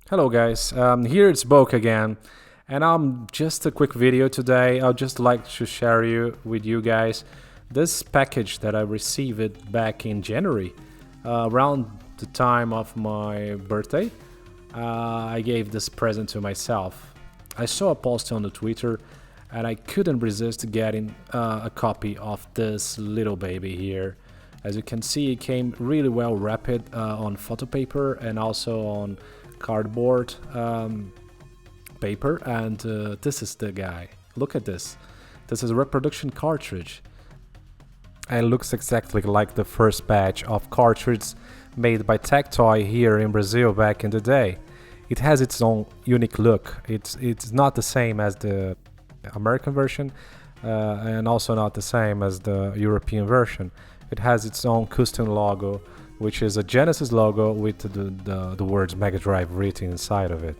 Hello guys, here it's Boke again, and just a quick video today. I'd just like to share with you guys this package that I received back in January, around the time of my birthday. I gave this present to myself. I saw a post on the Twitter, and I couldn't resist getting a copy of this little baby here. As you can see, it came really well wrapped on photo paper and also on cardboard paper, and this is the guy. Look at this. This is a reproduction cartridge, and looks exactly like the first batch of cartridges made by Tectoy here in Brazil back in the day. It has its own unique look. It's not the same as the American version, and also not the same as the European version. It has its own custom logo, which is a Genesis logo with the words Mega Drive written inside of it,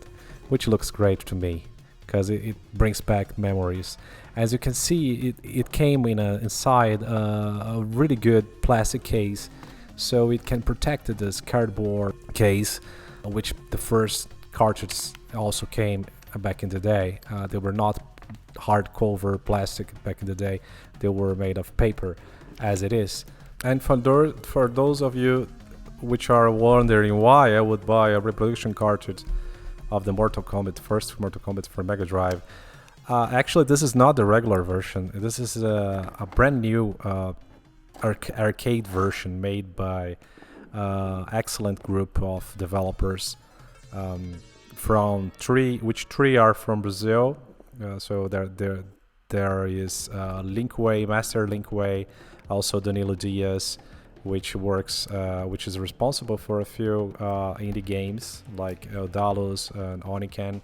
which looks great to me because it brings back memories. As you can see, it came inside a really good plastic case, so it can protect this cardboard case, which the first cartridges also came back in the day. They were not hardcover plastic back in the day; they were made of paper, as it is. And for those of you which are wondering why I would buy a reproduction cartridge of the first Mortal Kombat for Mega Drive, actually this is not the regular version. This is a brand new arcade version made by excellent group of developers from three are from Brazil. So there is Master Linkway, also Danilo Diaz, which is responsible for a few indie games like Dalos and Oniken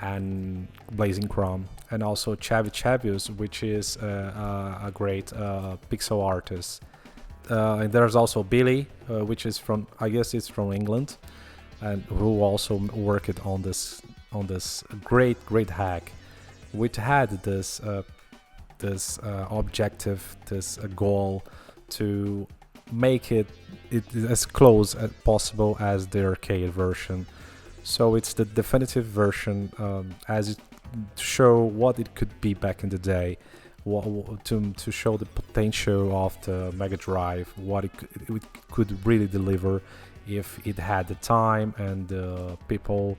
and Blazing Chrome, and also Chavius, which is a great pixel artist. And there's also Billy, which is I guess it's from England, and who also worked on this great hack, which had this objective, this goal to make it as close as possible as the arcade version. So it's the definitive version, as it to show what it could be back in the day, to show the potential of the Mega Drive, what it could really deliver if it had the time and the people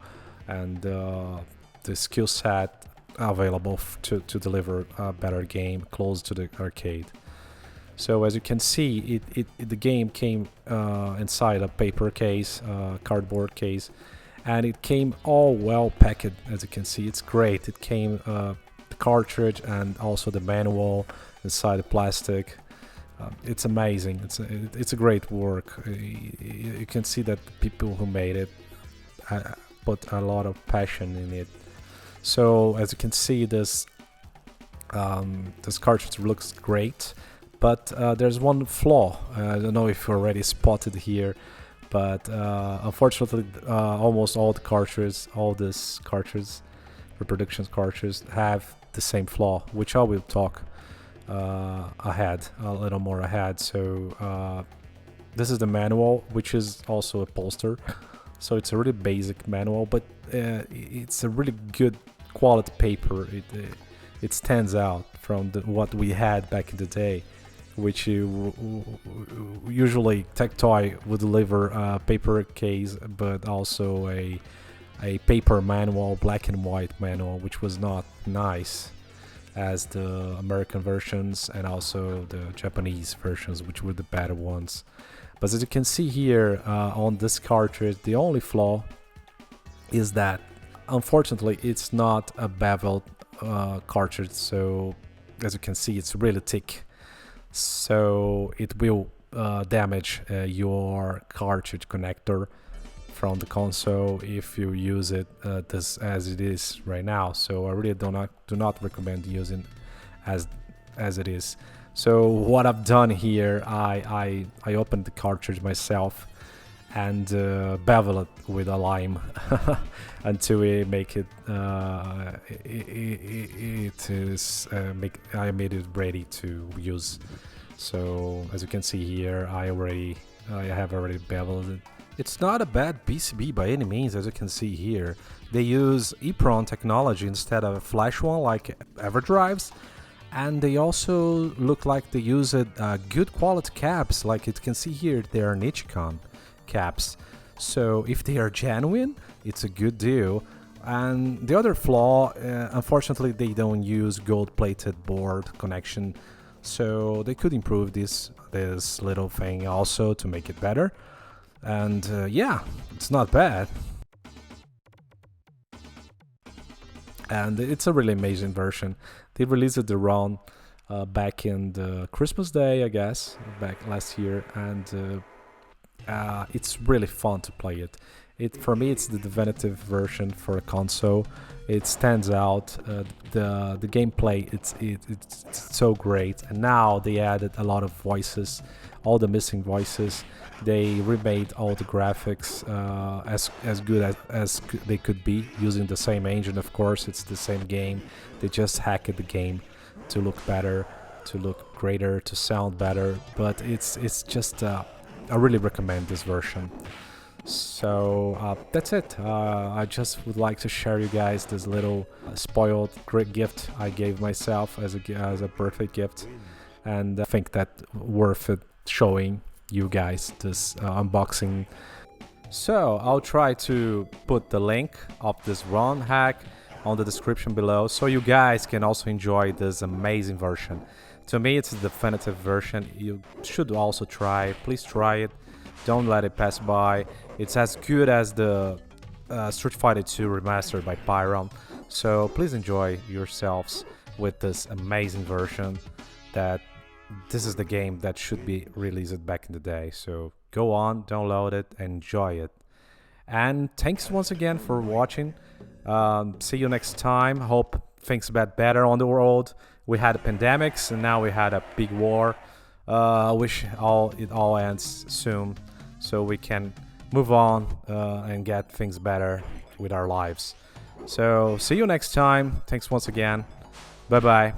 and the skill set available to deliver a better game close to the arcade. So as you can see, the game came inside a paper case, cardboard case, and it came all well packed. As you can see, it's great. It came the cartridge and also the manual inside the plastic. It's amazing. It's a great work. You can see that the people who made it put a lot of passion in it. So as you can see, this cartridge looks great, but there's one flaw. I don't know if you already spotted here, but unfortunately, almost all these cartridges, reproduction cartridges, have the same flaw, which I will talk a little more ahead. So this is the manual, which is also a poster. So it's a really basic manual, but it's a really good quality paper. It stands out from what we had back in the day, which usually Tectoy would deliver a paper case, but also a paper manual, black and white manual, which was not nice as the American versions and also the Japanese versions, which were the better ones. But as you can see here on this cartridge, the only flaw is that unfortunately it's not a beveled cartridge. So as you can see, it's really thick, so it will damage your cartridge connector from the console if you use it this as it is right now. So I really do not recommend using as it is. So what I've done here, I opened the cartridge myself and bevel it with a lime until we make it. I made it ready to use. So as you can see here, I have already beveled it It's not a bad PCB by any means, as you can see here. They use EEPROM technology instead of a flash one like EverDrives, and they also look like they use good quality caps, like you can see here they are Nichicon caps. So if they are genuine, it's a good deal. And the other flaw, unfortunately, they don't use gold-plated board connection, so they could improve this little thing also to make it better. And yeah, it's not bad. And it's a really amazing version. They released the ROM back in the Christmas Day, I guess, back last year, and it's really fun to play it. For me, it's the definitive version for a console. It stands out. The gameplay, it's so great. And now they added a lot of voices, all the missing voices. They remade all the graphics as good as they could be using the same engine. Of course, it's the same game. They just hacked the game to look better, to look greater, to sound better. But it's just I really recommend this version. So that's it. I just would like to share you guys this little spoiled great gift I gave myself as a birthday gift, and I think that worth it showing you guys this unboxing. So I'll try to put the link of this ROM hack on the description below, so you guys can also enjoy this amazing version. To me, it's the definitive version. You should also try. Please try it. Don't let it pass by. It's as good as the Street Fighter 2 remastered by Pyron. So please enjoy yourselves with this amazing version. That this is the game that should be released back in the day. So go on, download it, enjoy it. And thanks once again for watching. See you next time. Hope things get better on the world. We had pandemics and now we had a big war. I wish it all ends soon, so we can move on and get things better with our lives. So see you next time. Thanks once again. Bye bye.